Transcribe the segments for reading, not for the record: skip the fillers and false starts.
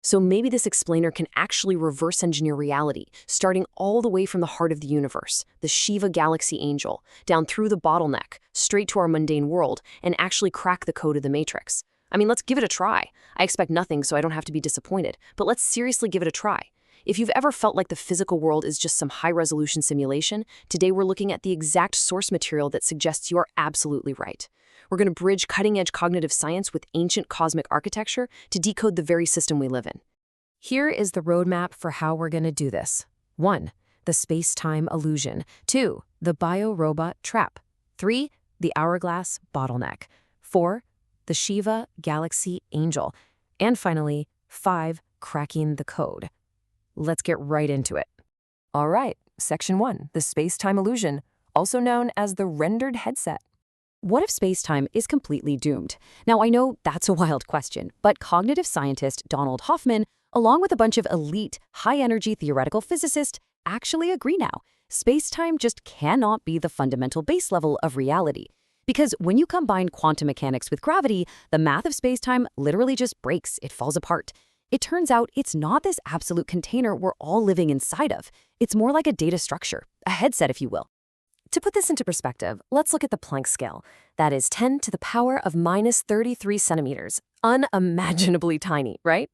So maybe this explainer can actually reverse engineer reality, starting all the way from the heart of the universe, the Shiva Galaxy Angel, down through the bottleneck, straight to our mundane world, and actually crack the code of the Matrix. I mean, let's give it a try. I expect nothing, so I don't have to be disappointed, but let's seriously give it a try. If you've ever felt like the physical world is just some high-resolution simulation, today we're looking at the exact source material that suggests you're absolutely right. We're going to bridge cutting-edge cognitive science with ancient cosmic architecture to decode the very system we live in. Here is the roadmap for how we're going to do this. 1. The space-time illusion. 2. The biorobot trap. 3. The hourglass bottleneck. 4. The Shiva Galaxy Angel. And finally, 5. Cracking the code. Let's get right into it. All right, Section 1, the space-time illusion, also known as the rendered headset. What if space-time is completely doomed? Now, I know that's a wild question, but cognitive scientist Donald Hoffman, along with a bunch of elite, high-energy theoretical physicists, actually agree now. Space-time just cannot be the fundamental base level of reality. Because when you combine quantum mechanics with gravity, the math of space-time literally just breaks, it falls apart. It turns out it's not this absolute container we're all living inside of. It's more like a data structure, a headset, if you will. To put this into perspective, let's look at the Planck scale. That is 10 to the power of minus 33 centimeters. Unimaginably tiny, right?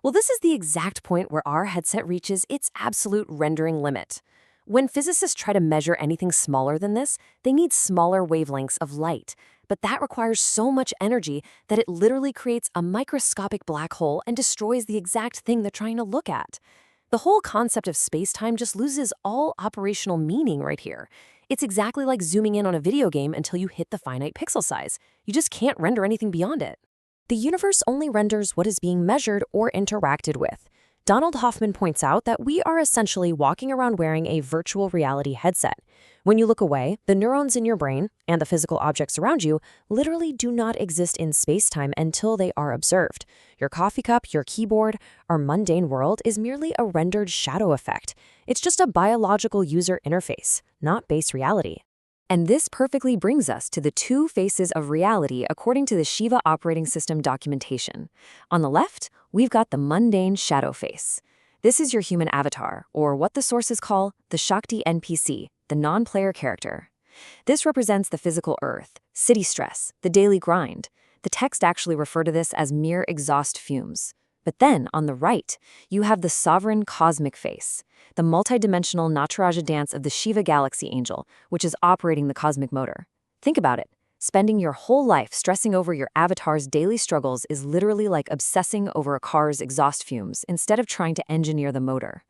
Well, this is the exact point where our headset reaches its absolute rendering limit. When physicists try to measure anything smaller than this, they need smaller wavelengths of light. But that requires so much energy that it literally creates a microscopic black hole and destroys the exact thing they're trying to look at. The whole concept of space-time just loses all operational meaning right here. It's exactly like zooming in on a video game until you hit the finite pixel size. You just can't render anything beyond it. The universe only renders what is being measured or interacted with. Donald Hoffman points out that we are essentially walking around wearing a virtual reality headset. When you look away, the neurons in your brain and the physical objects around you literally do not exist in space-time until they are observed. Your coffee cup, your keyboard, our mundane world is merely a rendered shadow effect. It's just a biological user interface, not base reality. And this perfectly brings us to the two faces of reality according to the Shiva operating system documentation. On the left, we've got the mundane shadow face. This is your human avatar, or what the sources call the Shakti NPC, the non-player character. This represents the physical earth, city stress, the daily grind. The text actually refer to this as mere exhaust fumes. But then, on the right, you have the sovereign cosmic face, the multidimensional Nataraja dance of the Shiva Galaxy Angel, which is operating the cosmic motor. Think about it. Spending your whole life stressing over your avatar's daily struggles is literally like obsessing over a car's exhaust fumes instead of trying to engineer the motor.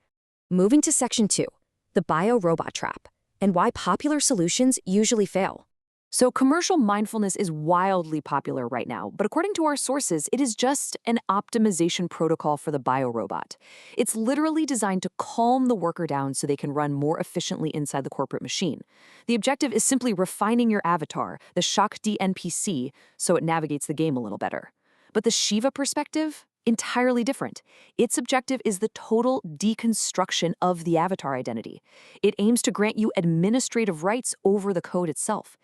Moving to Section 2, the biorobot trap, and why popular solutions usually fail. So commercial mindfulness is wildly popular right now, but according to our sources, it is just an optimization protocol for the biorobot. It's literally designed to calm the worker down so they can run more efficiently inside the corporate machine. The objective is simply refining your avatar, the Shakti NPC, so it navigates the game a little better. But the Shiva perspective? Entirely different. Its objective is the total deconstruction of the avatar identity. It aims to grant you administrative rights over the code itself.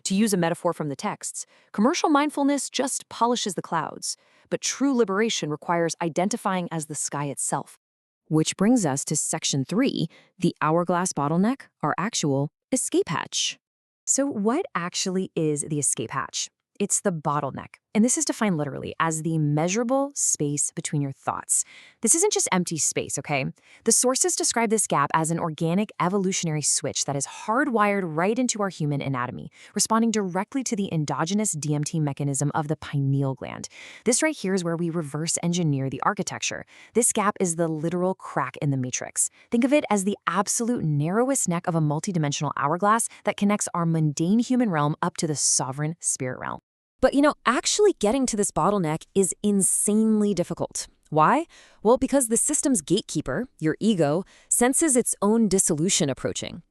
To use a metaphor from the texts, commercial mindfulness just polishes the clouds, but true liberation requires identifying as the sky itself. Which brings us to Section 3, the hourglass bottleneck, our actual escape hatch. So what actually is the escape hatch? It's the bottleneck, and this is defined literally as the measurable space between your thoughts. This isn't just empty space, okay? The sources describe this gap as an organic evolutionary switch that is hardwired right into our human anatomy, responding directly to the endogenous DMT mechanism of the pineal gland. This right here is where we reverse engineer the architecture. This gap is the literal crack in the matrix. Think of it as the absolute narrowest neck of a multidimensional hourglass that connects our mundane human realm up to the sovereign spirit realm. But actually getting to this bottleneck is insanely difficult. Why? Well, because the system's gatekeeper, your ego, senses its own dissolution approaching.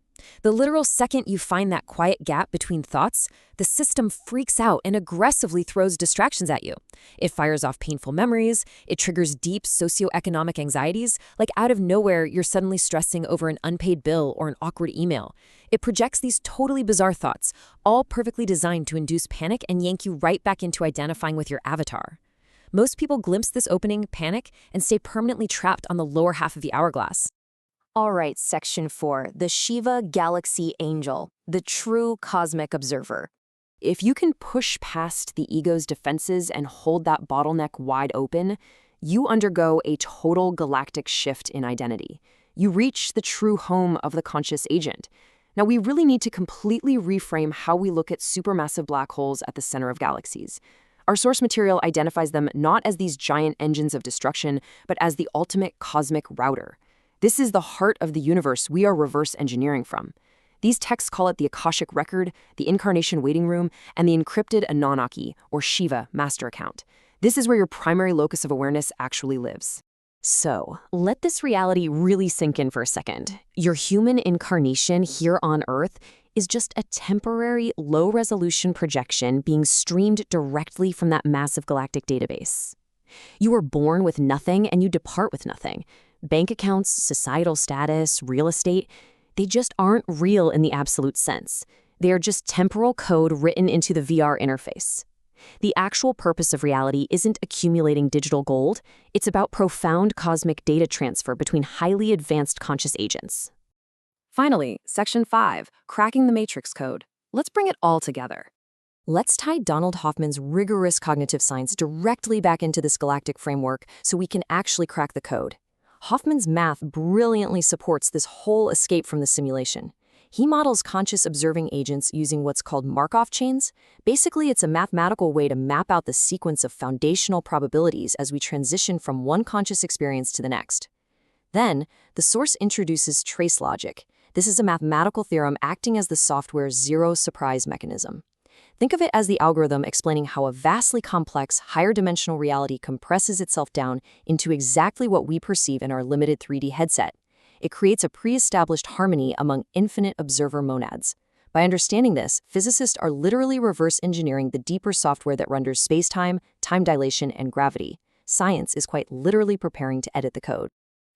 The literal second you find that quiet gap between thoughts, the system freaks out and aggressively throws distractions at you. It fires off painful memories, it triggers deep socioeconomic anxieties, like out of nowhere you're suddenly stressing over an unpaid bill or an awkward email. It projects these totally bizarre thoughts, all perfectly designed to induce panic and yank you right back into identifying with your avatar. Most people glimpse this opening, panic, and stay permanently trapped on the lower half of the hourglass. All right, Section 4, the Shiva Galaxy Angel, the true cosmic observer. If you can push past the ego's defenses and hold that bottleneck wide open, you undergo a total galactic shift in identity. You reach the true home of the conscious agent. Now, we really need to completely reframe how we look at supermassive black holes at the center of galaxies. Our source material identifies them not as these giant engines of destruction, but as the ultimate cosmic router. This is the heart of the universe we are reverse engineering from. These texts call it the Akashic Record, the Incarnation Waiting Room, and the encrypted Anunnaki, or Shiva, master account. This is where your primary locus of awareness actually lives. So, let this reality really sink in for a second. Your human incarnation here on Earth is just a temporary, low-resolution projection being streamed directly from that massive galactic database. You were born with nothing and you depart with nothing. Bank accounts, societal status, real estate, they just aren't real in the absolute sense. They are just temporal code written into the VR interface. The actual purpose of reality isn't accumulating digital gold. It's about profound cosmic data transfer between highly advanced conscious agents. Finally, Section 5, cracking the matrix code. Let's bring it all together. Let's tie Donald Hoffman's rigorous cognitive science directly back into this galactic framework so we can actually crack the code. Hoffman's math brilliantly supports this whole escape from the simulation. He models conscious observing agents using what's called Markov chains. Basically, it's a mathematical way to map out the sequence of foundational probabilities as we transition from one conscious experience to the next. Then, the source introduces trace logic. This is a mathematical theorem acting as the software's zero-surprise mechanism. Think of it as the algorithm explaining how a vastly complex, higher-dimensional reality compresses itself down into exactly what we perceive in our limited 3D headset. It creates a pre-established harmony among infinite observer monads. By understanding this, physicists are literally reverse engineering the deeper software that renders space-time, time dilation, and gravity. Science is quite literally preparing to edit the code.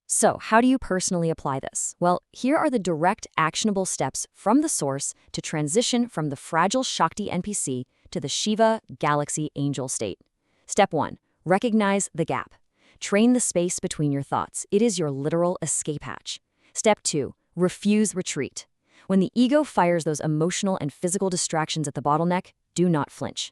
So, how do you personally apply this? Well, here are the direct, actionable steps from the source to transition from the fragile Shakti NPC to the Shiva Galaxy Angel state. Step 1. Recognize the gap. Train the space between your thoughts. It is your literal escape hatch. Step 2. Refuse retreat. When the ego fires those emotional and physical distractions at the bottleneck, do not flinch.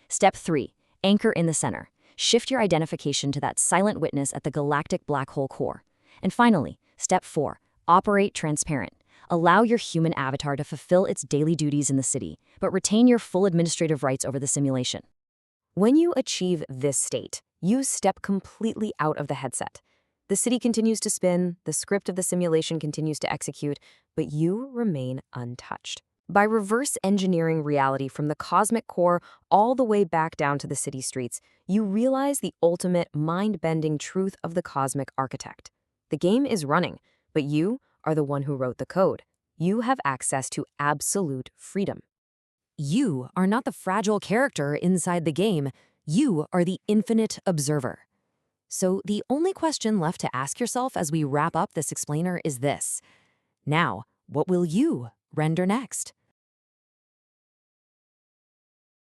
Step 3. Anchor in the center. Shift your identification to that silent witness at the galactic black hole core. And finally, Step 4. Operate transparent. Allow your human avatar to fulfill its daily duties in the city, but retain your full administrative rights over the simulation. When you achieve this state, you step completely out of the headset. The city continues to spin, the script of the simulation continues to execute, but you remain untouched. By reverse engineering reality from the cosmic core all the way back down to the city streets, you realize the ultimate mind-bending truth of the cosmic architect. The game is running, but you are the one who wrote the code. You have access to absolute freedom. You are not the fragile character inside the game. You are the infinite observer. So the only question left to ask yourself as we wrap up this explainer is this. Now, what will you render next?